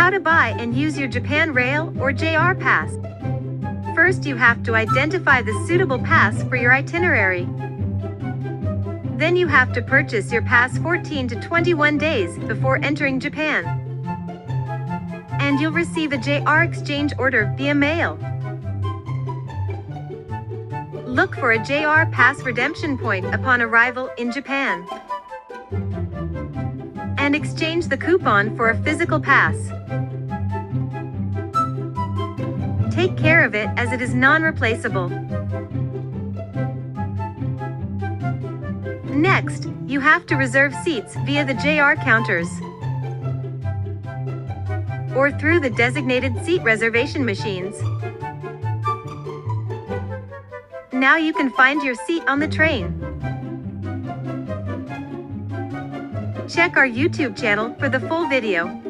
How to buy and use your Japan Rail or JR Pass. First, you have to identify the suitable pass for your itinerary. Then you have to purchase your pass 14 to 21 days before entering Japan. And you'll receive a JR exchange order via mail. Look for a JR Pass redemption point upon arrival in Japan. And exchange the coupon for a physical pass. Take care of it as it is non-replaceable. Next, you have to reserve seats via the JR counters or through the designated seat reservation machines. Now you can find your seat on the train. Check our YouTube channel for the full video.